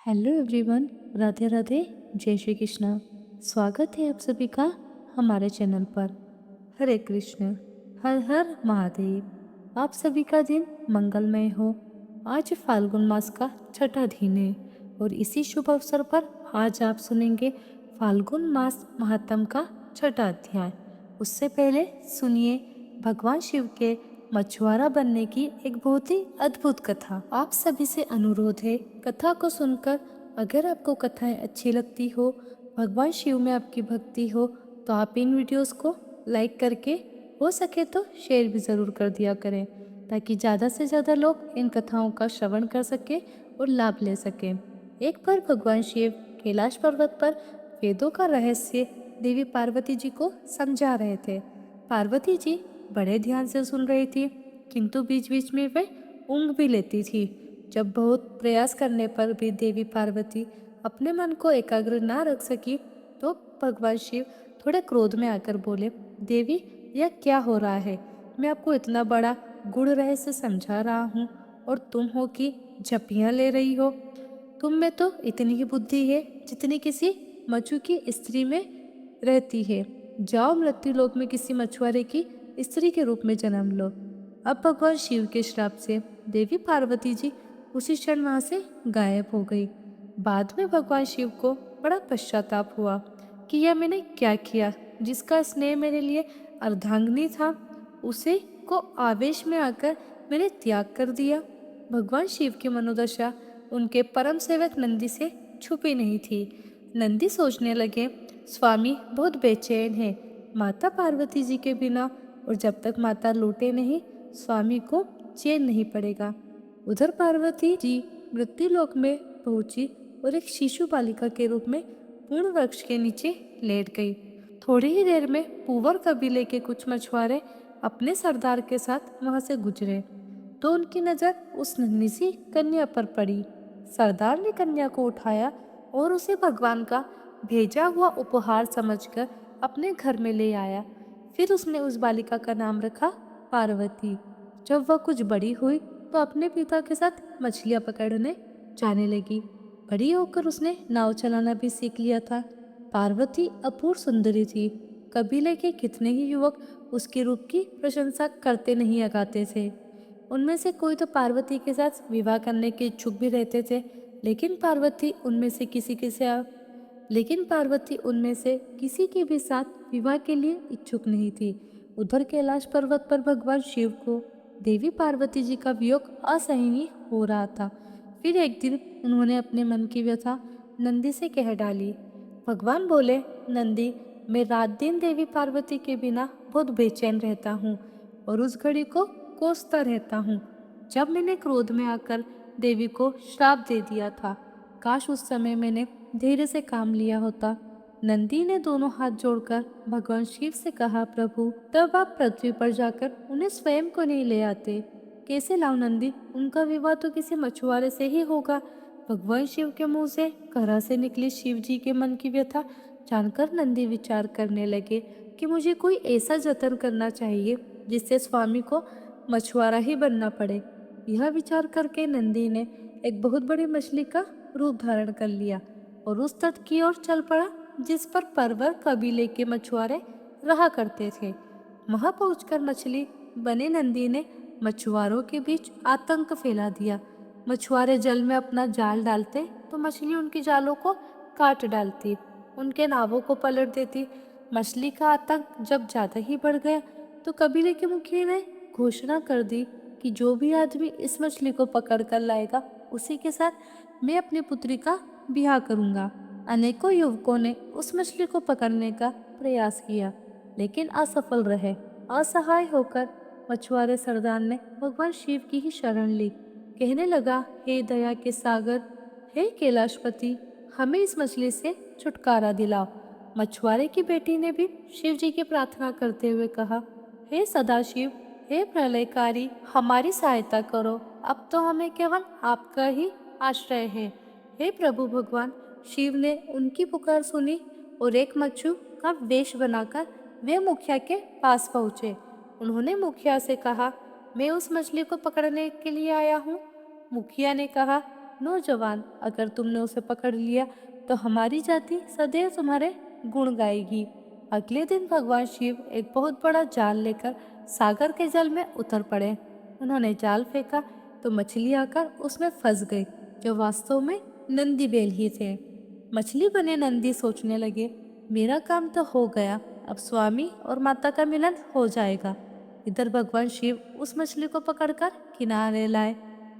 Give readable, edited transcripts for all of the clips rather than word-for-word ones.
Hello everyone. Radhe Radhe. जय श्री कृष्ण। स्वागत है आप सभी का हमारे चैनल पर। हरे कृष्ण। हर हर महादेव। आप सभी का दिन मंगलमय हो। आज फाल्गुन मास का छठा दिन है और इसी शुभ अवसर पर आज आप सुनेंगे फाल्गुन मास महात्म का छठा अध्याय। उससे पहले सुनिए भगवान शिव के मछुआरा बनने की एक बहुत ही अद्भुत कथा। आप सभी से अनुरोध है, कथा को सुनकर अगर आपको कथाएं अच्छी लगती हो, भगवान शिव में आपकी भक्ति हो, तो आप इन वीडियोस को लाइक करके हो सके तो शेयर भी ज़रूर कर दिया करें, ताकि ज़्यादा से ज़्यादा लोग इन कथाओं का श्रवण कर सके और लाभ ले सकें। एक बार भगवान शिव कैलाश पर्वत पर वेदों का रहस्य देवी पार्वती जी को समझा रहे थे। पार्वती जी बड़े ध्यान से सुन रही थी, किंतु बीच बीच में वे ऊँघ भी लेती थी। जब बहुत प्रयास करने पर भी देवी पार्वती अपने मन को एकाग्र ना रख सकी, तो भगवान शिव थोड़े क्रोध में आकर बोले, देवी यह क्या हो रहा है? मैं आपको इतना बड़ा गूढ़ रहस्य समझा रहा हूँ और तुम हो कि झप्पियाँ ले रही हो। तुम में तो इतनी ही बुद्धि है जितनी किसी मच्छू की स्त्री में रहती है। जाओ मृत्यु लोक में किसी मछुआरे की स्त्री के रूप में जन्म लो। अब भगवान शिव के श्राप से देवी पार्वती जी उसी क्षण वहां से गायब हो गई। बाद में भगवान शिव को बड़ा पश्चाताप हुआ कि यह मैंने क्या किया। जिसका स्नेह मेरे लिए अर्धांगिनी था, उसे को आवेश में आकर मैंने त्याग कर दिया। भगवान शिव की मनोदशा उनके परम सेवक नंदी से छुपी नहीं थी। नंदी सोचने लगे, स्वामी बहुत बेचैन है माता पार्वती जी के बिना, और जब तक माता लौटे नहीं स्वामी को चैन नहीं पड़ेगा। उधर पार्वती जी मृत्युलोक में पहुंची और एक शिशु बालिका के रूप में पूर्ण वृक्ष के नीचे लेट गई। थोड़ी ही देर में पुवर कबीले के कुछ मछुआरे अपने सरदार के साथ वहां से गुजरे, तो उनकी नजर उस नन्ही सी कन्या पर पड़ी। सरदार ने कन्या को उठाया और उसे भगवान का भेजा हुआ उपहार समझकर अपने घर में ले आया। फिर उसने उस बालिका का नाम रखा पार्वती। जब वह कुछ बड़ी हुई तो अपने पिता के साथ मछलियां पकड़ने जाने लगी। बड़ी होकर उसने नाव चलाना भी सीख लिया था। पार्वती अपूर्व सुंदरी थी। कबीले के कितने ही युवक उसके रूप की प्रशंसा करते नहीं अगाते थे। उनमें से कोई तो पार्वती के साथ विवाह करने के इच्छुक भी रहते थे, लेकिन पार्वती उनमें से किसी के भी साथ विवाह के लिए इच्छुक नहीं थी। उधर कैलाश पर्वत पर भगवान शिव को देवी पार्वती जी का वियोग असहनीय हो रहा था। फिर एक दिन उन्होंने अपने मन की व्यथा नंदी से कह डाली। भगवान बोले, नंदी, मैं रात दिन देवी पार्वती के बिना बहुत बेचैन रहता हूँ और उस घड़ी को कोसता रहता हूँ जब मैंने क्रोध में आकर देवी को श्राप दे दिया था। काश उस समय मैंने धैर्य से काम लिया होता। नंदी ने दोनों हाथ जोड़कर भगवान शिव से कहा, प्रभु तब आप पृथ्वी पर जाकर उन्हें स्वयं को नहीं ले आते। कैसे लाऊं नंदी, उनका विवाह तो किसी मछुआरे से ही होगा। भगवान शिव के मुंह से करा से निकली शिव जी के मन की व्यथा जानकर नंदी विचार करने लगे कि मुझे कोई ऐसा जतन करना चाहिए जिससे स्वामी को मछुआरा ही बनना पड़े। यह विचार करके नंदी ने एक बहुत बड़ी मछली का रूप धारण कर लिया और उस तट की ओर चल पड़ा जिस पर परवर कबीले के मछुआरे रहा करते थे। वहां पहुंचकर मछली बने नंदी ने मछुआरों के बीच आतंक फैला दिया। मछुआरे जल में अपना जाल डालते तो मछली उनके जालों को काट डालती, उनके नावों को पलट देती। मछली का आतंक जब ज्यादा ही बढ़ गया तो कबीले के मुखिया ने घोषणा कर दी कि जो भी आदमी इस मछली को पकड़ कर लाएगा उसी के साथ मैं अपनी पुत्री का ब्याह करूंगा। अनेकों युवकों ने उस मछली को पकड़ने का प्रयास किया, लेकिन असफल रहे। असहाय होकर मछुआरे सरदार ने भगवान शिव की ही शरण ली। कहने लगा, हे दया के सागर, हे कैलाशपति, हमें इस मछली से छुटकारा दिलाओ। मछुआरे की बेटी ने भी शिव जी की प्रार्थना करते हुए कहा, हे सदाशिव, हे प्रलयकारी, हमारी सहायता करो। अब तो हमें केवल आपका ही आश्रय है। हे प्रभु भगवान शिव ने उनकी पुकार सुनी और एक मच्छू का वेश बनाकर वे मुखिया के पास पहुंचे। उन्होंने मुखिया से कहा, मैं उस मछली को पकड़ने के लिए आया हूँ। मुखिया ने कहा, नौजवान, अगर तुमने उसे पकड़ लिया तो हमारी जाति सदैव तुम्हारे गुण गाएगी। अगले दिन भगवान शिव एक बहुत बड़ा जाल लेकर सागर के जल में उतर पड़े। उन्होंने जाल फेंका तो मछली आकर उसमें फंस गई, जो वास्तव में नंदी बैल ही थे। मछली बने नंदी सोचने लगे, मेरा काम तो हो गया, अब स्वामी और माता का मिलन हो जाएगा। इधर भगवान शिव उस मछली को पकड़कर किनारे लाए।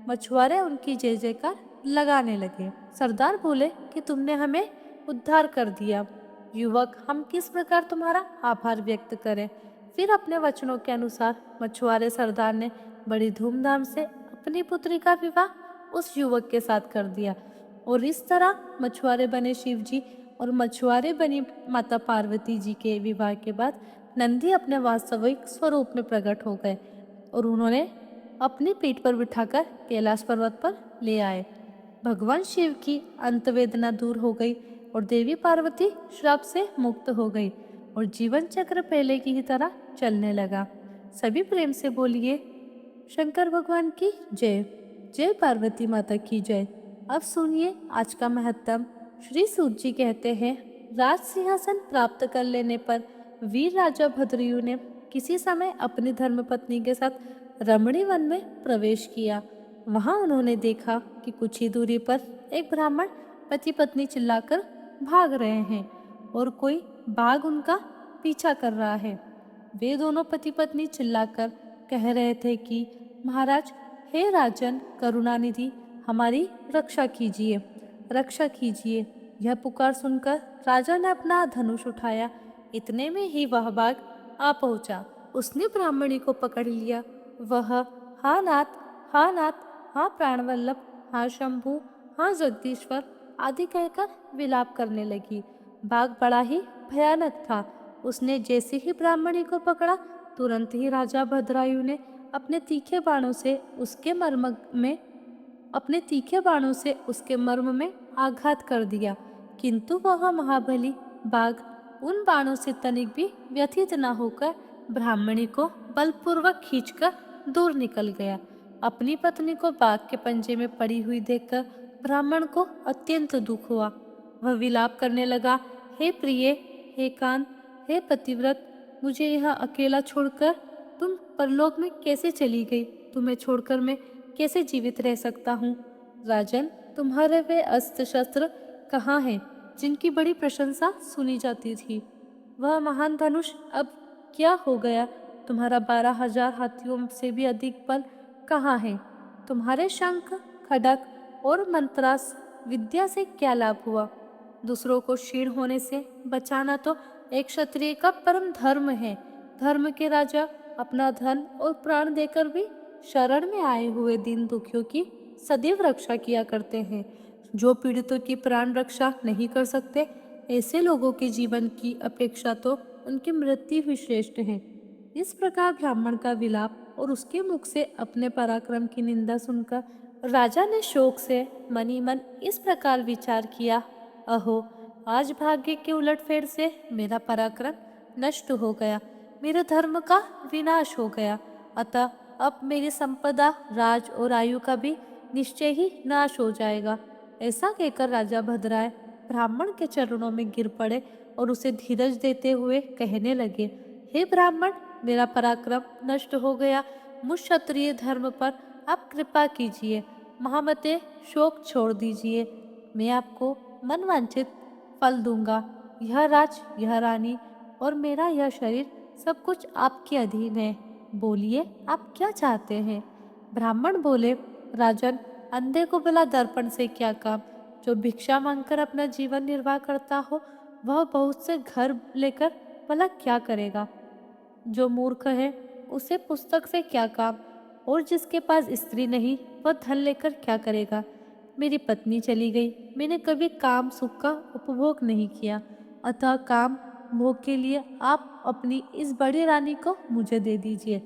मछुआरे उनकी जय जयकार लगाने लगे। सरदार बोले कि तुमने हमें उद्धार कर दिया। युवक, हम किस प्रकार तुम्हारा आभार व्यक्त करें। फिर अपने वचनों के अनुसार मछुआरे सरदार ने बड़ी धूमधाम से अपनी पुत्री का विवाह उस युवक के साथ कर दिया। और इस तरह मछुआरे बने शिव जी और मछुआरे बनी माता पार्वती जी के विवाह के बाद नंदी अपने वास्तविक स्वरूप में प्रकट हो गए और उन्होंने अपनी पीठ पर बिठाकर कैलाश पर्वत पर ले आए। भगवान शिव की अंत वेदना दूर हो गई और देवी पार्वती श्राप से मुक्त हो गई और जीवन चक्र पहले की ही तरह चलने लगा। सभी प्रेम से बोलिए, शंकर भगवान की जय। जय पार्वती माता की जय। अब सुनिए आज का महत्तम। श्री सूत जी कहते हैं, राज सिंहासन प्राप्त कर लेने पर वीर राजा भद्रयु ने किसी समय अपनी धर्मपत्नी के साथ रमणी वन में प्रवेश किया। वहां उन्होंने देखा कि कुछ ही दूरी पर एक ब्राह्मण पति पत्नी चिल्लाकर भाग रहे हैं और कोई बाघ उनका पीछा कर रहा है। वे दोनों पति पत्नी चिल्लाकर कह रहे थे कि महाराज, हे राजन करुणानिधि, हमारी रक्षा कीजिए, रक्षा कीजिए। यह पुकार सुनकर राजा ने अपना धनुष उठाया। इतने में ही वह बाघ आ पहुंचा। उसने ब्राह्मणी को पकड़ लिया। वह हा नाथ, हा नाथ, हा प्राणवल्लभ, हा शंभु, हा जगदीश्वर आदि कहकर विलाप करने लगी। बाघ बड़ा ही भयानक था। उसने जैसे ही ब्राह्मणी को पकड़ा, तुरंत ही राजा भद्रायु ने अपने तीखे बाणों से उसके मर्म में आघात कर दिया, किंतु वह महाबली बाघ उन बाणों से तनिक भी व्यथित न होकर ब्राह्मणी को बलपूर्वक खींचकर दूर निकल गया। अपनी पत्नी को बाघ के पंजे में पड़ी हुई देखकर ब्राह्मण को अत्यंत दुख हुआ। वह विलाप करने लगा, हे प्रिय, हे कांत, हे पतिव्रत, मुझे यहाँ अकेला छोड़कर तुम परलोक में कैसे चली गई? तुम्हें छोड़कर मैं कैसे जीवित रह सकता हूँ? राजन, तुम्हारे वे अस्त्र शस्त्र कहाँ हैं जिनकी बड़ी प्रशंसा सुनी जाती थी? वह महान धनुष अब क्या हो गया? तुम्हारा 12,000 हाथियों से भी अधिक बल कहाँ है? तुम्हारे शंख, खड्ग और मंत्रास्त्र विद्या से क्या लाभ हुआ? दूसरों को क्षीण होने से बचाना तो एक क्षत्रिय का परम धर्म है। धर्म के राजा अपना धन और प्राण देकर भी शरण में आए हुए दीन दुखियों की सदैव रक्षा किया करते हैं। जो पीड़ितों की प्राण रक्षा नहीं कर सकते, ऐसे लोगों के जीवन की अपेक्षा तो उनकी मृत्यु ही श्रेष्ठ है। इस प्रकार ब्राह्मण का विलाप और उसके मुख से अपने पराक्रम की निंदा सुनकर राजा ने शोक से मनी मन इस प्रकार विचार किया, अहो, आज भाग्य के उलटफेर से मेरा पराक्रम नष्ट हो गया, मेरे धर्म का विनाश हो गया। अतः अब मेरी संपदा, राज और आयु का भी निश्चय ही नाश हो जाएगा। ऐसा कहकर राजा भद्राय ब्राह्मण के चरणों में गिर पड़े और उसे धीरज देते हुए कहने लगे, हे ब्राह्मण, मेरा पराक्रम नष्ट हो गया। मुझ क्षत्रिय धर्म पर आप कृपा कीजिए। महामते, शोक छोड़ दीजिए। मैं आपको मनवांछित फल दूंगा। यह राज, यह रानी और मेरा यह शरीर सब कुछ आपके अधीन है। बोलिए, आप क्या चाहते हैं? ब्राह्मण बोले, राजन, अंधे को भला दर्पण से क्या काम? जो भिक्षा मांगकर अपना जीवन निर्वाह करता हो, वह बहुत से घर लेकर भला क्या करेगा? जो मूर्ख है, उसे पुस्तक से क्या काम? और जिसके पास स्त्री नहीं, वह धन लेकर क्या करेगा? मेरी पत्नी चली गई, मैंने कभी काम सुख का उपभोग नहीं किया, अतः काम भोग के लिए आप अपनी इस बड़ी रानी को मुझे दे दीजिए।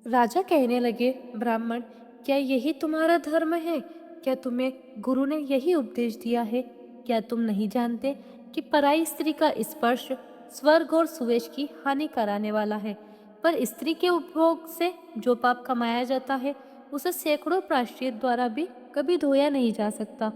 राजा कहने लगे, ब्राह्मण, क्या यही तुम्हारा धर्म है? क्या तुम्हें गुरु ने यही उपदेश दिया है? क्या तुम नहीं जानते कि पराई स्त्री का स्पर्श स्वर्ग और सुवेश की हानि कराने वाला है? पर स्त्री के उपभोग से जो पाप कमाया जाता है, उसे सैकड़ों प्रायश्चित द्वारा भी कभी धोया नहीं जा सकता।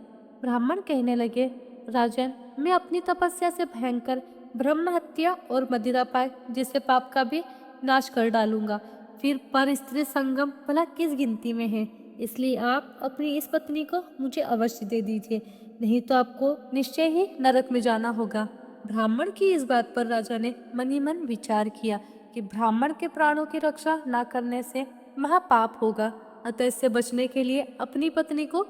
ब्राह्मण कहने लगे, राजन, मैं अपनी तपस्या से भयंकर ब्रह्म हत्या और मदिरापान जैसे पाप का भी नाश कर डालूंगा। फिर पर स्त्री संगम भला किस गिनती में है? इसलिए आप अपनी इस पत्नी को मुझे अवश्य दे दीजिए, नहीं तो आपको निश्चय ही नरक में जाना होगा। ब्राह्मण की इस बात पर राजा ने मन ही मन विचार किया कि ब्राह्मण के प्राणों की रक्षा न करने से महापाप होगा, अतः इससे बचने के लिए अपनी पत्नी को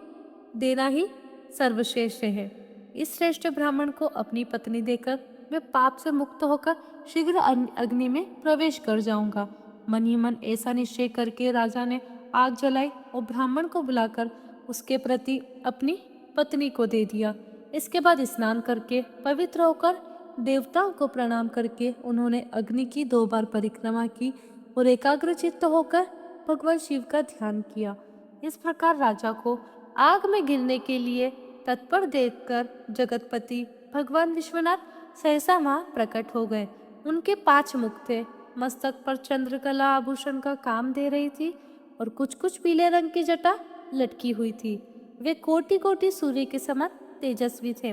देना ही सर्वश्रेष्ठ है। इस श्रेष्ठ ब्राह्मण को अपनी पत्नी देकर मैं पाप से मुक्त होकर शीघ्र अग्नि में प्रवेश कर जाऊंगा। मन ही मन ऐसा निश्चय करके राजा ने आग जलाई और ब्राह्मण को बुलाकर उसके प्रति अपनी पत्नी को दे दिया। इसके बाद स्नान करके पवित्र होकर देवताओं को प्रणाम करके उन्होंने अग्नि की 2 बार परिक्रमा की और एकाग्रचित्त होकर भगवान शिव का ध्यान किया। इस प्रकार राजा को आग में गिरने के लिए तत्पर देखकर जगतपति भगवान विश्वनाथ सहसा वहां प्रकट हो गए। उनके 5 मुख थे, मस्तक पर चंद्रकला आभूषण का काम दे रही थी और कुछ कुछ पीले रंग की जटा लटकी हुई थी। वे कोटि कोटि सूर्य के समान तेजस्वी थे।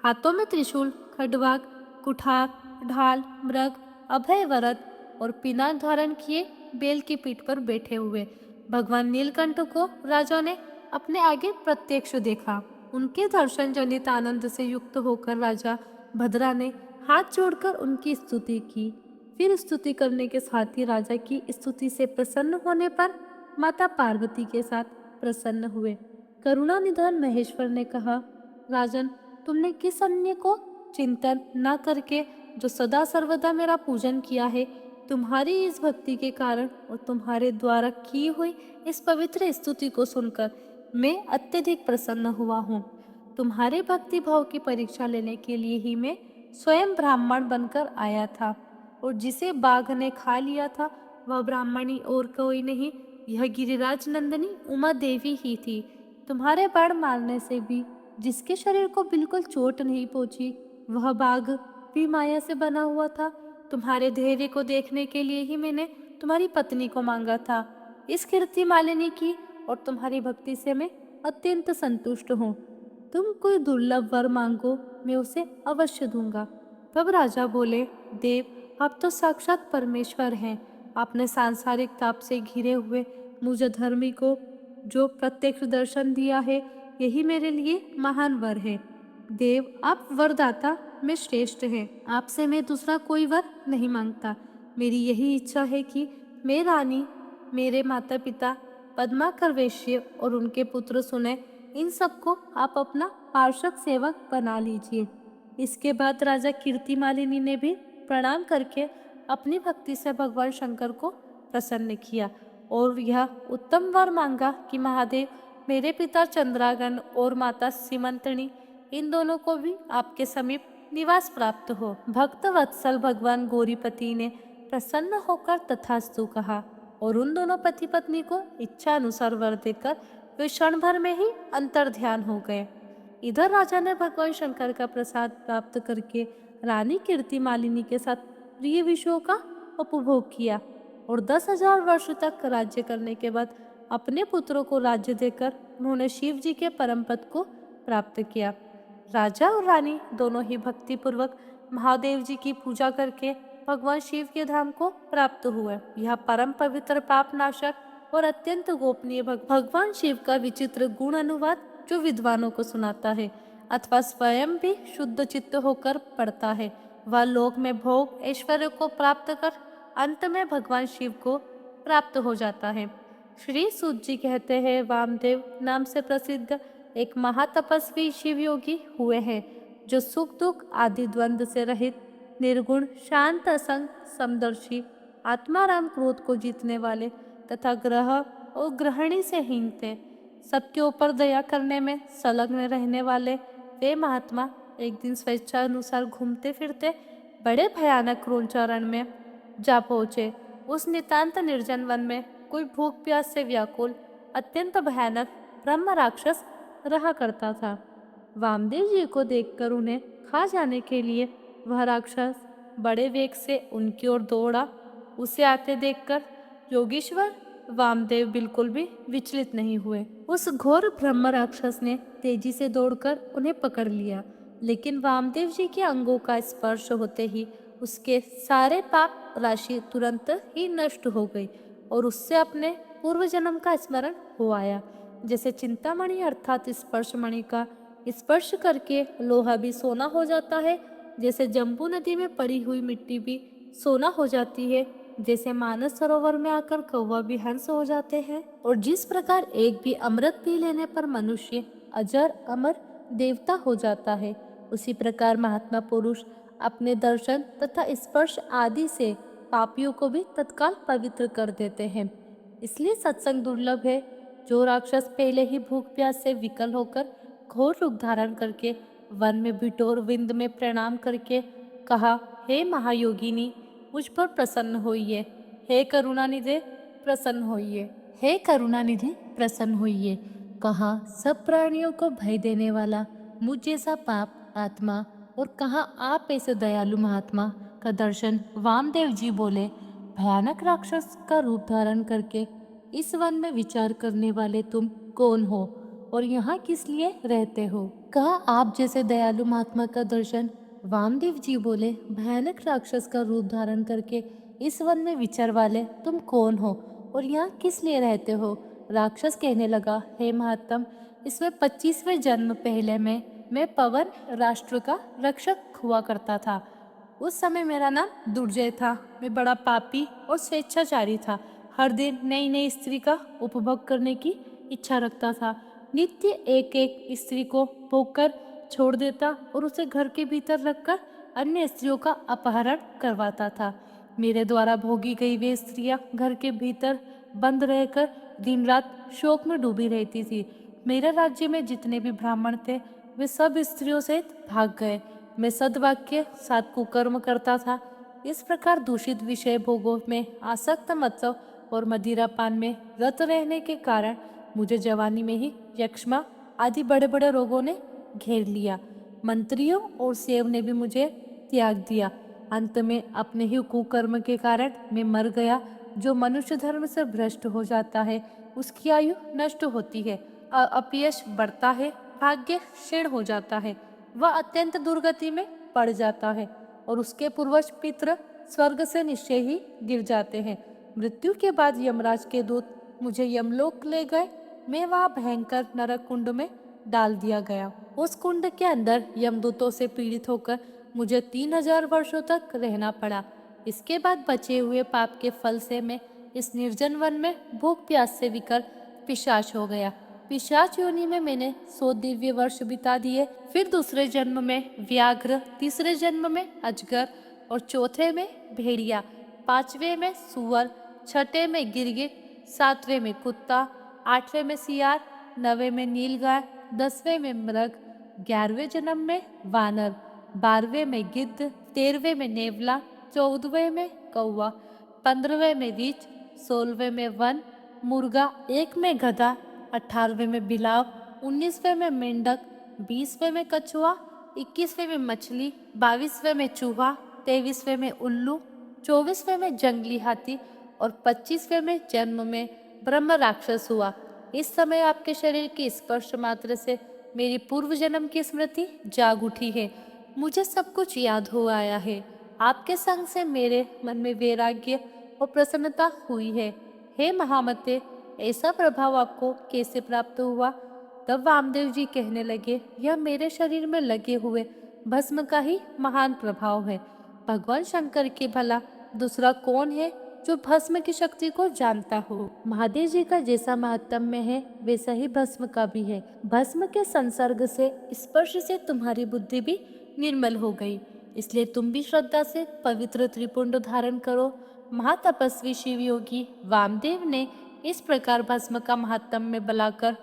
हाथों में त्रिशूल, खड्वाग, कुठार, ढाल, मृग, अभय वरद और पिनाक धारण किए बेल की पीठ पर बैठे हुए भगवान नीलकंठ को राजा ने अपने आगे प्रत्यक्ष देखा। उनके दर्शन जनित आनंद से युक्त होकर राजा भद्रा ने हाथ जोड़कर उनकी स्तुति की। फिर स्तुति करने के साथ ही राजा की स्तुति से प्रसन्न होने पर माता पार्वती के साथ प्रसन्न हुए। करुणा निधान महेश्वर ने कहा, राजन, तुमने किस अन्य को चिंतन न करके जो सदा सर्वदा मेरा पूजन किया है, तुम्हारी इस भक्ति के कारण और तुम्हारे द्वारा की हुई इस पवित्र स्तुति को सुनकर मैं अत्यधिक प्रसन्न हुआ हूँ। तुम्हारे भक्ति भाव की परीक्षा लेने के लिए ही मैं स्वयं ब्राह्मण बनकर आया था, और जिसे बाघ ने खा लिया था वह ब्राह्मणी और कोई नहीं, यह गिरिराज नंदिनी उमा देवी ही थी। तुम्हारे बाण मारने से भी जिसके शरीर को बिल्कुल चोट नहीं पहुंची, वह बाघ भी माया से बना हुआ था। तुम्हारे धैर्य को देखने के लिए ही मैंने तुम्हारी पत्नी को मांगा था। इस कीर्ति मालिनी की और तुम्हारी भक्ति से मैं अत्यंत संतुष्ट हूँ। तुम कोई दुर्लभ वर मांगो, मैं उसे अवश्य दूंगा। तब राजा बोले, देव, आप तो साक्षात परमेश्वर हैं। आपने सांसारिक ताप से घिरे हुए मुझे धर्मी को जो प्रत्यक्ष दर्शन दिया है, यही मेरे लिए महान वर है। देव, आप वरदाता में श्रेष्ठ हैं। आपसे मैं दूसरा कोई वर नहीं मांगता। मेरी यही इच्छा है कि मैं रानी, मेरे माता पिता, पद्माकर वैश्य और उनके पुत्र सुने, इन सबको आप अपना पार्षद सेवक बना लीजिए। इसके बाद राजा कीर्तिमालिनी ने भी प्रणाम करके अपनी भक्ति से भगवान शंकर को प्रसन्न किया और यह उत्तम वर मांगा कि महादेव, मेरे पिता चंद्रागन और माता सीमंतनी, इन दोनों को भी आपके समीप निवास प्राप्त हो। भक्त वत्सल भगवान गौरीपति ने प्रसन्न होकर तथास्तु कहा और उन दोनों पति पत्नी को इच्छा अनुसार वर देकर वे क्षण भर में ही अंतर ध्यान हो गए। इधर राजा ने भगवान शंकर का प्रसाद प्राप्त करके रानी कीर्तिमालिनी के साथ प्रिय विषयों का उपभोग किया और 10,000 वर्ष तक राज्य करने के बाद अपने पुत्रों को राज्य देकर उन्होंने शिव जी के परम पद को प्राप्त किया। राजा और रानी दोनों ही भक्ति पूर्वक महादेव जी की पूजा करके भगवान शिव के धाम को प्राप्त हुए। यह परम पवित्र पाप नाशक और अत्यंत गोपनीय भगवान शिव का विचित्र गुण अनुवाद जो विद्वानों को सुनाता है अथवा स्वयं भी शुद्ध चित्त होकर पढ़ता है, वह लोक में भोग ऐश्वर्य को प्राप्त कर अंत में भगवान शिव को प्राप्त हो जाता है। श्री सूत जी कहते हैं, वामदेव नाम से प्रसिद्ध एक महातपस्वी शिव योगी हुए हैं जो सुख दुख आदि द्वंद्व से रहित, निर्गुण, शांत, असंग, समदर्शी, आत्माराम, क्रोध को जीतने वाले तथा ग्रह और ग्रहणी से हीन थे। सबके ऊपर दया करने में संलग्न रहने वाले वे महात्मा एक दिन स्वेच्छा अनुसार घूमते फिरते बड़े भयानक क्रोंचारण में जा पहुँचे। उस नितांत निर्जन वन में कोई भूख प्यास से व्याकुल अत्यंत भयानक ब्रह्म राक्षस रहा करता था। वामदेव जी को देखकर उन्हें खा जाने के लिए वह राक्षस बड़े वेग से उनकी ओर दौड़ा। उसे आते देखकर योगीश्वर वामदेव बिल्कुल भी विचलित नहीं हुए। उस घोर ब्रह्म राक्षस ने तेजी से दौड़कर उन्हें पकड़ लिया, लेकिन वामदेव जी के अंगों का स्पर्श होते ही उसके सारे पाप राशि तुरंत ही नष्ट हो गई और उससे अपने पूर्व जन्म का स्मरण हो आया। जैसे चिंतामणि अर्थात स्पर्शमणि का स्पर्श करके लोहा भी सोना हो जाता है, जैसे जम्बू नदी में पड़ी हुई मिट्टी भी सोना हो जाती है, जैसे मानस सरोवर में आकर कौवा भी हंस हो जाते हैं, और जिस प्रकार एक भी अमृत पी लेने पर मनुष्य अजर अमर देवता हो जाता है, उसी प्रकार महात्मा पुरुष अपने दर्शन तथा स्पर्श आदि से पापियों को भी तत्काल पवित्र कर देते हैं। इसलिए सत्संग दुर्लभ है। जो राक्षस पहले ही भूख प्यास से विकल होकर घोर रूप धारण करके वन में बिटोर विंद में प्रणाम करके कहा, हे महायोगिनी, मुझ पर प्रसन्न होइए। हे करुणानिधे प्रसन्न होइए। हे करुणानिधि प्रसन्न होइए। कहा, सब प्राणियों को भय देने वाला मुझ जैसा पाप आत्मा, और कहा आप ऐसे दयालु महात्मा का दर्शन। वामदेव जी बोले, भयानक राक्षस का रूप धारण करके इस वन में विचार करने वाले तुम कौन हो और यहाँ किस लिए रहते हो? कहा, आप जैसे दयालु महात्मा का दर्शन। वामदेव जी बोले, भयानक राक्षस का रूप धारण करके इस वन में विचार वाले तुम कौन हो और यहाँ किस लिए रहते हो? राक्षस कहने लगा, हे महात्म, इसमें 25वें जन्म पहले मैं पवन राष्ट्र का रक्षक हुआ करता था। उस समय मेरा नाम दुर्जय था। मैं बड़ा पापी और स्वेच्छाचारी था। हर दिन नई नई स्त्री का उपभोग करने की इच्छा रखता था। नित्य एक एक स्त्री को भोग कर छोड़ देता और उसे घर के भीतर रखकर अन्य स्त्रियों का अपहरण करवाता था। मेरे द्वारा भोगी गई वे स्त्रियां घर के भीतर बंद रहकर दिन रात शोक में डूबी रहती थी। मेरे राज्य में जितने भी ब्राह्मण थे वे सब स्त्रियों सहित भाग गए। मैं सद्वाक्य साथ कुकर्म करता था। इस प्रकार दूषित विषय भोगों में आसक्त मत्सव और मदिरा पान में रत रहने के कारण मुझे जवानी में ही यक्ष्मा आदि बड़े बड़े रोगों ने घेर लिया। मंत्रियों और सेव ने भी मुझे त्याग दिया। अंत में अपने ही कुकर्म के कारण मैं मर गया। जो मनुष्य धर्म से भ्रष्ट हो जाता है उसकी आयु नष्ट होती है, अपयश बढ़ता है, भाग्य क्षीण हो जाता है, वह अत्यंत दुर्गति में पड़ जाता है और उसके पूर्वज पितृ स्वर्ग से निश्चय ही गिर जाते हैं। मृत्यु के बाद यमराज के दूत मुझे यमलोक ले गए। मैं वहाँ भयंकर नरक कुंड में डाल दिया गया। उस कुंड के अंदर यमदूतों से पीड़ित होकर मुझे 3000 वर्षों तक रहना पड़ा। इसके बाद बचे हुए पाप के फल से मैं इस निर्जन वन में भूख प्यास से विकल पिशाच हो गया। पिशाच योनि में मैंने 100 दिव्य वर्ष बिता दिए। फिर दूसरे जन्म में व्याघ्र, तीसरे जन्म में अजगर और चौथे में भेड़िया, 5वें में सुअर, 6ठे में गिरगिट, 7वें में कुत्ता, 8वें में सियार, 9वें में नीलगाय, 10वें में मृग, 11वें जन्म में वानर, 12वें में गिद्ध, 13वें में नेवला, 14वें में कौवा, 15वें में रीछ, 16वें में वन मुर्गा, 1 में गधा, 18वें में बिलाव, 19वें में मेंढक, 20वें में कछुआ, 21वें में मछली, 22वें में चूहा, 23वें में उल्लू, 24वें में जंगली हाथी और 25वें में जन्म में ब्रह्म राक्षस हुआ। इस समय आपके शरीर के स्पर्श मात्र से मेरी पूर्व जन्म की स्मृति जाग उठी है। मुझे सब कुछ याद हो आया है। आपके संग से मेरे मन में वैराग्य और प्रसन्नता हुई है। हे महामते, ऐसा प्रभाव आपको कैसे प्राप्त हुआ? तब वामदेव जी कहने लगे, यह मेरे शरीर में लगे हुए भस्म का ही महान प्रभाव है। भगवान शंकर के भला दूसरा कौन है जो भस्म की शक्ति को जानता हो? महादेव जी का जैसा महात्म्य है वैसा ही भस्म का भी है। भस्म के संसर्ग से, स्पर्श से तुम्हारी बुद्धि भी निर्मल हो गई। इसलिए तुम भी श्रद्धा से पवित्र त्रिपुंड धारण करो। महातपस्वी शिव योगी वामदेव ने इस प्रकार भस्म का महात्म्य बलाकर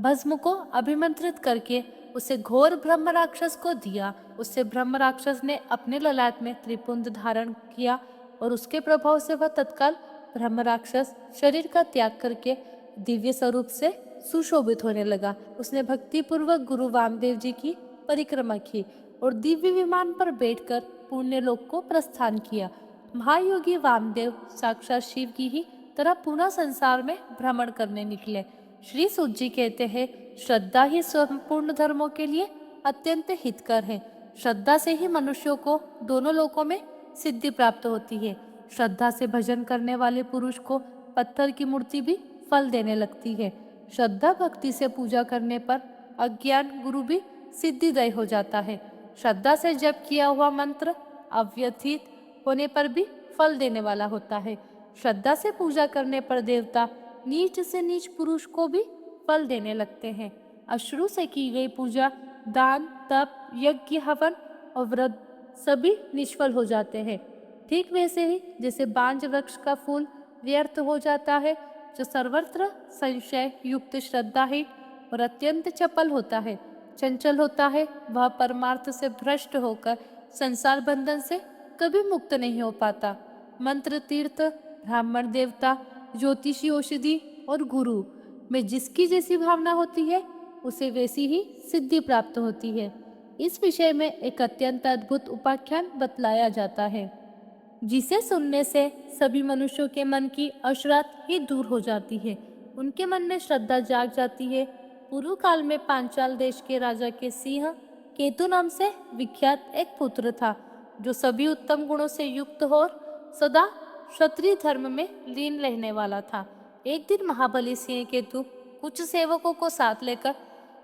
भस्म को अभिमंत्रित करके उसे घोर ब्रह्म राक्षस को दिया। उससे ब्रह्म राक्षस ने अपने ललाट में त्रिपुंड धारण किया और उसके प्रभाव से वह तत्काल ब्रह्म राक्षस शरीर का त्याग करके दिव्य स्वरूप से सुशोभित होने लगा। उसने भक्ति पूर्वक गुरु वामदेव जी की परिक्रमा की और दिव्य विमान पर बैठकर पुण्य लोक को प्रस्थान किया। महायोगी वामदेव साक्षात शिव की ही तरह पुनः संसार में भ्रमण करने निकले। श्री सूत जी कहते हैं, श्रद्धा ही संपूर्ण धर्मों के लिए अत्यंत हितकर है। श्रद्धा से ही मनुष्यों को दोनों लोकों में सिद्धि प्राप्त होती है। श्रद्धा से भजन करने वाले पुरुष को पत्थर की मूर्ति भी फल देने लगती है। श्रद्धा भक्ति से पूजा करने पर अज्ञान गुरु भी सिद्धिदय हो जाता है। श्रद्धा से जप किया हुआ मंत्र अव्यथित होने पर भी फल देने वाला होता है। श्रद्धा से पूजा करने पर देवता नीच से नीच पुरुष को भी फल देने लगते हैं। अश्रु से की गई पूजा, दान, तप, यज्ञ, हवन और व्रत सभी निष्फल हो जाते हैं। ठीक वैसे ही जैसे बांज वृक्ष का फूल व्यर्थ हो जाता है, जो सर्वत्र संशय युक्त श्रद्धाहीन और अत्यंत चपल होता है, चंचल होता है, वह परमार्थ से भ्रष्ट होकर संसार बंधन से कभी मुक्त नहीं हो पाता। मंत्र, तीर्थ, ब्राह्मण, देवता, ज्योतिषी, औषधि और गुरु में जिसकी जैसी भावना होती है, उसे वैसी ही सिद्धि प्राप्त होती है। इस विषय में एक अत्यंत अद्भुत उपाख्यान बतलाया जाता है, जिसे सुनने से सभी मनुष्यों के मन की अशरत ही दूर हो जाती है। उनके मन में श्रद्धा जाग जाती है। पूर्व काल में पांचाल देश के राजा के सिंह केतु नाम से विख्यात एक पुत्र था, जो सभी उत्तम गुणों से युक्त हो और सदा क्षत्रिय धर्म में लीन रहने वाला था। एक दिन महाबली सिंह केतु कुछ सेवकों को साथ लेकर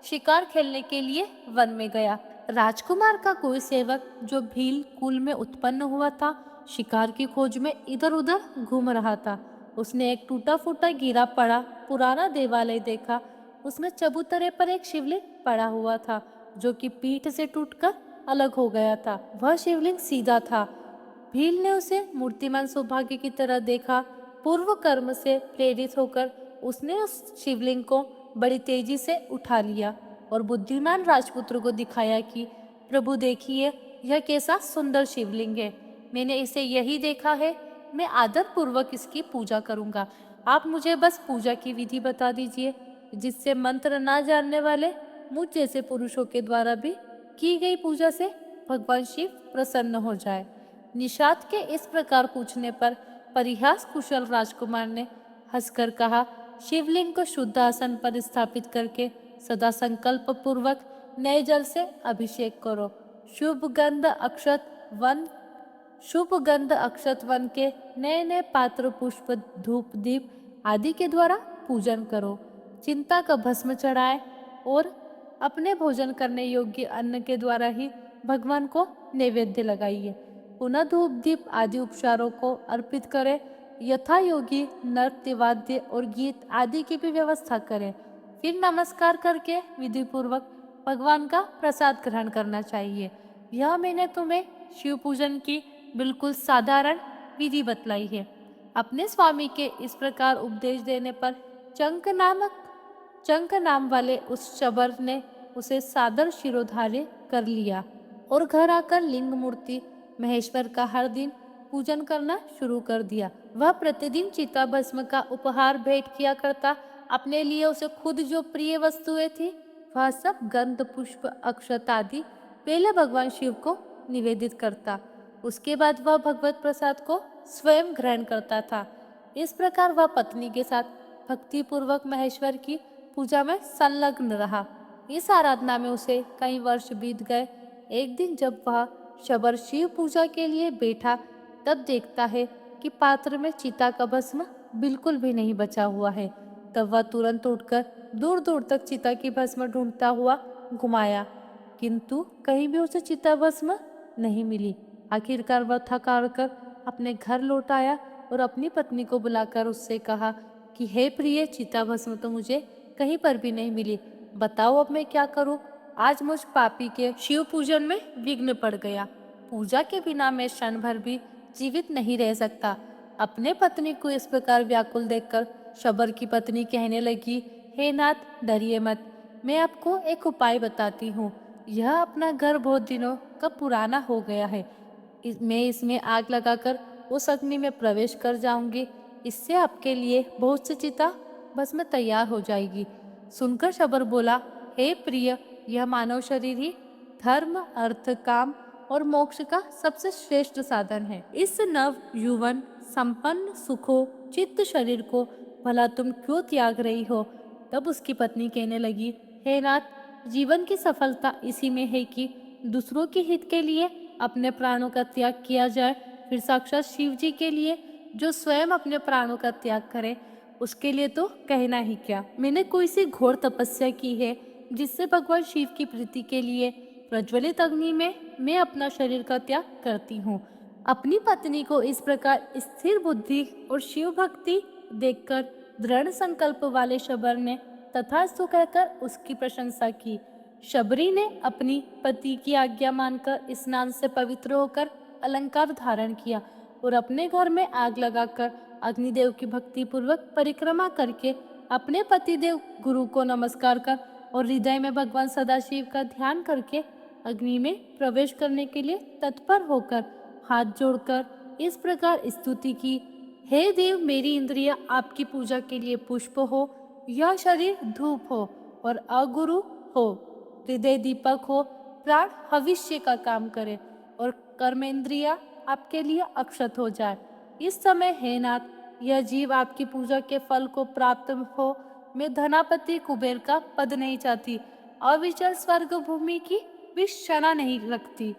शिकार खेलने के लिए वन में गया। राजकुमार का कोई सेवक, जो भील कुल में उत्पन्न हुआ था, शिकार की खोज में इधर उधर घूम रहा था। उसने एक टूटा फूटा गिरा पड़ा पुराना देवालय देखा। उसमें चबूतरे पर एक शिवलिंग पड़ा हुआ था, जो कि पीठ से टूटकर अलग हो गया था। वह शिवलिंग सीधा था। भील ने उसे मूर्तिमान सौभाग्य की तरह देखा। पूर्व कर्म से प्रेरित होकर उसने उस शिवलिंग को बड़ी तेजी से उठा लिया और बुद्धिमान राजपुत्र को दिखाया कि प्रभु देखिए, यह कैसा सुंदर शिवलिंग है। मैंने इसे यही देखा है। मैं आदर पूर्वक इसकी पूजा करूंगा। आप मुझे बस पूजा की विधि बता दीजिए, जिससे मंत्र ना जानने वाले मुझ जैसे पुरुषों के द्वारा भी की गई पूजा से भगवान शिव प्रसन्न हो जाए। निषाद के इस प्रकार पूछने पर परिहास कुशल राजकुमार ने हंसकर कहा, शिवलिंग को शुद्ध आसन पर स्थापित करके सदा संकल्प पूर्वक नए जल से अभिषेक करो। शुभ गंध अक्षत वन के नए नए पात्र, पुष्प, धूप, दीप आदि के द्वारा पूजन करो। चिंता का भस्म चढ़ाए और अपने भोजन करने योग्य अन्न के द्वारा ही भगवान को नैवेद्य लगाइए। पुनः धूप, दीप आदि उपचारों को अर्पित करें। यथा योगी नृत्य, वाद्य और गीत आदि की भी व्यवस्था करें। फिर नमस्कार करके विधि पूर्वक भगवान का प्रसाद ग्रहण करना चाहिए। यह मैंने तुम्हें शिव पूजन की बिल्कुल साधारण विधि बतलाई है। अपने स्वामी के इस प्रकार उपदेश देने पर चंक नाम वाले उस शबर ने उसे सादर शिरोधार्य कर लिया और घर आकर लिंग मूर्ति महेश्वर का हर दिन पूजन करना शुरू कर दिया। वह प्रतिदिन चिता भस्म का उपहार भेंट किया करता। अपने लिए उसे खुद जो प्रिय वस्तुएं थी, वह सब गंध, पुष्प, अक्षत आदि पहले भगवान शिव को निवेदित करता। उसके बाद वह भगवत प्रसाद को स्वयं ग्रहण करता था। इस प्रकार वह पत्नी के साथ भक्ति पूर्वक महेश्वर की पूजा में संलग्न रहा। इस आराधना में उसे कई वर्ष बीत गए। एक दिन जब वह शबर शिव पूजा के लिए बैठा, तब देखता है कि पात्र में चिता का भस्म बिल्कुल भी नहीं बचा हुआ है। तब वह तुरंत उठकर दूर दूर तक चिता की भस्म ढूंढता हुआ घुमाया, किंतु कहीं भी उसे चिता भस्म नहीं मिली। आखिरकार वह थक हार कर अपने घर लौट आया और अपनी पत्नी को बुलाकर उससे कहा कि हे प्रिय, चिता भस्म तो मुझे कहीं पर भी नहीं मिली। बताओ अब मैं क्या करूं? आज मुझ पापी के शिव पूजन में विघ्न पड़ गया। पूजा के बिना मैं क्षण भर भी जीवित नहीं रह सकता। अपने पत्नी को इस प्रकार व्याकुल देखकर शबर की पत्नी कहने लगी, हे नाथ, डरिए मत, मैं आपको एक उपाय बताती हूँ। यह अपना घर बहुत दिनों का पुराना हो गया है। मैं इसमें आग लगाकर उस अग्नि में प्रवेश कर जाऊंगी। इससे आपके लिए बहुत सी चिता भस्म तैयार हो जाएगी। सुनकर शबर बोला, हे प्रिय, यह मानव शरीर ही धर्म, अर्थ, काम और मोक्ष का सबसे श्रेष्ठ साधन है। इस नव युवन संपन्न सुखों चित्त शरीर को भला तुम क्यों त्याग रही हो? तब उसकी पत्नी कहने लगी, हे नाथ, जीवन की सफलता इसी में है कि दूसरों के हित के लिए अपने प्राणों का त्याग किया जाए। फिर साक्षात शिव जी के लिए जो स्वयं अपने प्राणों का त्याग करे, उसके लिए तो कहना ही क्या। मैंने कोई सी घोर तपस्या की है जिससे भगवान शिव की प्रीति के लिए प्रज्वलित अग्नि में मैं अपना शरीर का त्याग करती हूँ। अपनी पत्नी को इस प्रकार स्थिर बुद्धि और शिव भक्ति देखकर दृढ़ संकल्प वाले शबर ने तथास्तु कहकर उसकी प्रशंसा की। शबरी ने अपनी पति की आज्ञा मानकर स्नान से पवित्र होकर अलंकार धारण किया और अपने घर में आग लगाकर अग्निदेव की भक्ति पूर्वक परिक्रमा करके अपने पतिदेव गुरु को नमस्कार कर और हृदय में भगवान सदाशिव का ध्यान करके अग्नि में प्रवेश करने के लिए तत्पर होकर हाथ जोड़कर इस प्रकार स्तुति की, हे देव, मेरी इंद्रियां आपकी पूजा के लिए पुष्प हो, यह शरीर धूप हो और अगुरु हो, हृदय दीपक हो, प्राण भविष्य का काम करे और कर्मेंद्रिया आपके लिए अक्षत हो जाए। इस समय हे नाथ, यह जीव आपकी पूजा के फल को प्राप्त हो। मैं धनापति कुबेर का पद नहीं चाहती, अविचल स्वर्ग भूमि की भी क्षणा नहीं रखती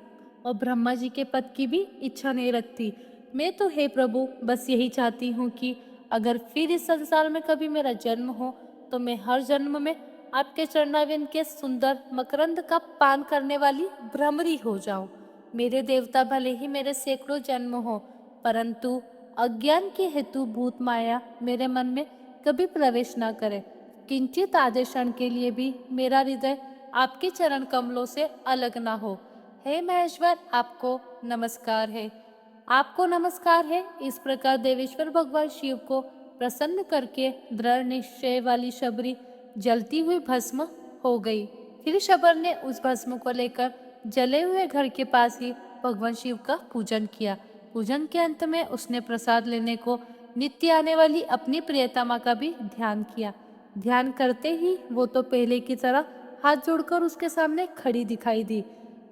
और ब्रह्मा जी के पद की भी इच्छा नहीं रखती। मैं तो हे प्रभु बस यही चाहती हूँ कि अगर फिर इस संसार में कभी मेरा जन्म हो तो मैं हर जन्म में आपके चरणाविंद के सुंदर मकरंद का पान करने वाली भ्रमरी हो जाऊं। मेरे देवता भले ही मेरे सैकड़ों जन्म हो, परंतु अज्ञान के हेतु भूत माया मेरे मन में कभी प्रवेश न करे। किंचित आधे क्षण के लिए भी मेरा हृदय आपके चरण कमलों से अलग ना हो। हे महेश्वर, आपको नमस्कार है, आपको नमस्कार है। इस प्रकार देवेश्वर भगवान शिव को प्रसन्न करके दृढ़ निश्चय वाली शबरी जलती हुई भस्म हो गई। फिर शबर ने उस भस्म को लेकर जले हुए घर के पास ही भगवान शिव का पूजन किया। पूजन के अंत में उसने प्रसाद लेने को नित्य आने वाली अपनी प्रियतमा का भी ध्यान किया। ध्यान करते ही वो तो पहले की तरह हाथ जोड़कर उसके सामने खड़ी दिखाई दी।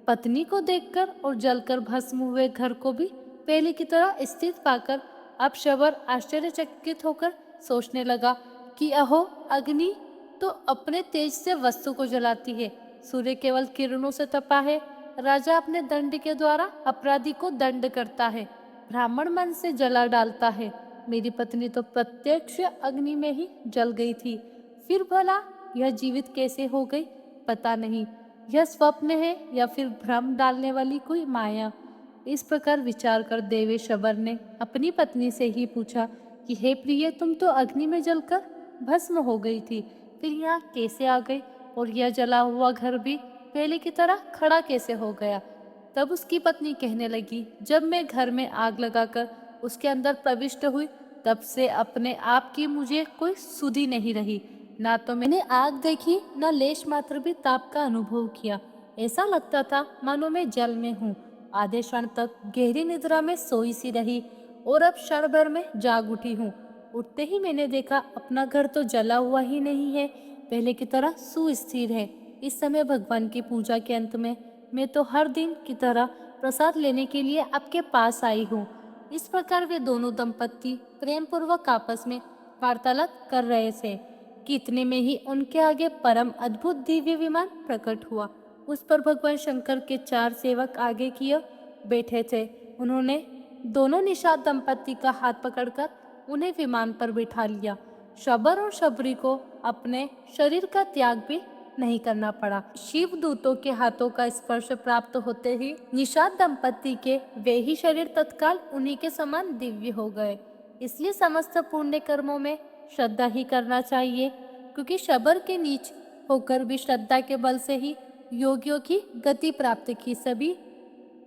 पत्नी को देखकर और जलकर भस्म हुए घर को भी पहले की तरह स्थित पाकर अब शबर आश्चर्यचकित होकर सोचने लगा कि अहो, अग्नि तो अपने तेज से वस्तु को जलाती है, सूर्य केवल किरणों से तपा है, राजा अपने दंड के द्वारा अपराधी को दंड करता है, ब्राह्मण मन से जला डालता है। मेरी पत्नी तो प्रत्यक्ष अग्नि में ही जल गई थी। फिर भला यह जीवित कैसे हो गई पता नहीं, यह स्वप्न है या फिर भ्रम डालने वाली कोई माया। इस प्रकार विचार कर देवेश शबर ने अपनी पत्नी से ही पूछा कि हे प्रिय, तुम तो अग्नि में जलकर भस्म हो गई थी, फिर यहाँ कैसे आ गई और यह जला हुआ घर भी पहले की तरह खड़ा कैसे हो गया? तब उसकी पत्नी कहने लगी, जब मैं घर में आग लगाकर उसके अंदर प्रविष्ट हुई तब से अपने आप की मुझे कोई सुधि नहीं रही। ना तो मैंने आग देखी, न लेश मात्र भी ताप का अनुभव किया। ऐसा लगता था मानो मैं जल में हूँ। आधे क्षण तक गहरी निद्रा में सोई सी रही और अब क्षण भर में जाग उठी हूँ। उठते ही मैंने देखा अपना घर तो जला हुआ ही नहीं है, पहले की तरह सुस्थिर है। इस समय भगवान की पूजा के अंत में मैं तो हर दिन की तरह प्रसाद लेने के लिए आपके पास आई हूँ। इस प्रकार वे दोनों दंपत्ति प्रेम पूर्वक आपस में वार्तालाप कर रहे थे कि इतने में ही उनके आगे परम अद्भुत दिव्य विमान प्रकट हुआ। उस पर भगवान शंकर के 4 सेवक आगे की ओर बैठे थे। उन्होंने दोनों निषाद दंपत्ति का हाथ पकड़कर उन्हें विमान पर बिठा लिया। शबर और शबरी को अपने शरीर का त्याग भी नहीं करना पड़ा। शिव दूतों के हाथों का स्पर्श प्राप्त होते ही निषाद दंपत्ति के वे ही शरीर तत्काल उन्हीं के समान दिव्य हो गए। इसलिए समस्त पुण्य कर्मों में श्रद्धा ही करना चाहिए, क्योंकि शबर के नीच होकर भी श्रद्धा के बल से ही योगियों की गति प्राप्त की। सभी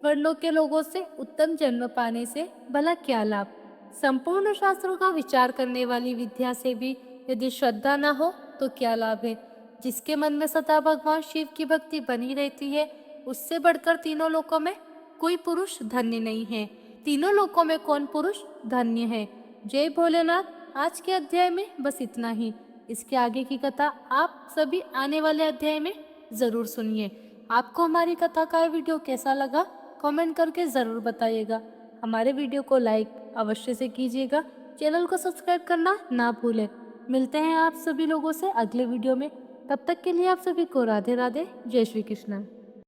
वर्णों के लोगों से उत्तम जन्म पाने से भला क्या लाभ? संपूर्ण शास्त्रों का विचार करने वाली विद्या से भी यदि श्रद्धा न हो तो क्या लाभ है? जिसके मन में सदा भगवान शिव की भक्ति बनी रहती है, उससे बढ़कर तीनों लोकों में कोई पुरुष धन्य नहीं है। तीनों लोकों में कौन पुरुष धन्य है? जय भोलेनाथ। आज के अध्याय में बस इतना ही। इसके आगे की कथा आप सभी आने वाले अध्याय में जरूर सुनिए। आपको हमारी कथा का वीडियो कैसा लगा कमेंट करके जरूर बताइएगा। हमारे वीडियो को लाइक अवश्य से कीजिएगा। चैनल को सब्सक्राइब करना ना भूलें। मिलते हैं आप सभी लोगों से अगले वीडियो में। तब तक के लिए आप सभी को राधे राधे, जय श्री कृष्ण।